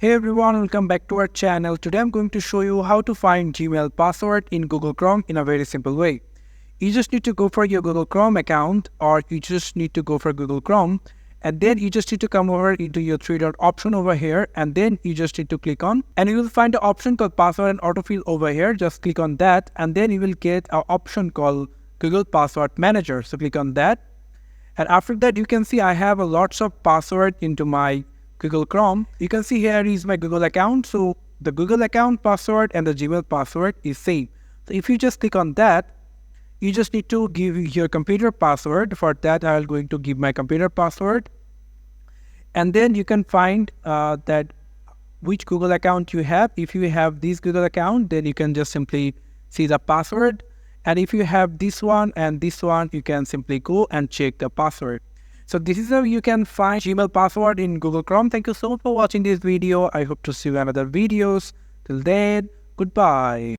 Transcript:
Hey everyone, welcome back to our channel. Today I'm going to show you how to find Gmail password in Google Chrome in a very simple way. You just need to go for your Google Chrome account, or you just need to go for Google Chrome, and then you just need to come over into your three dot option over here, and then you just need to click on, and you will find an option called password and autofill over here. Just click on that, and then you will get an option called Google Password Manager. So click on that. And after that, you can see I have a lots of password into my Google Chrome. You can see here is my Google account. So the Google account password and the Gmail password is same. So if you just click on that, you just need to give your computer password. For that, I am going to give my computer password. And then you can find that which Google account you have. If you have this Google account, then you can just simply see the password. And if you have this one and this one, you can simply go and check the password. So this is how you can find Gmail password in Google Chrome. Thank you so much for watching this video. I hope to see you in another videos. Till then, goodbye.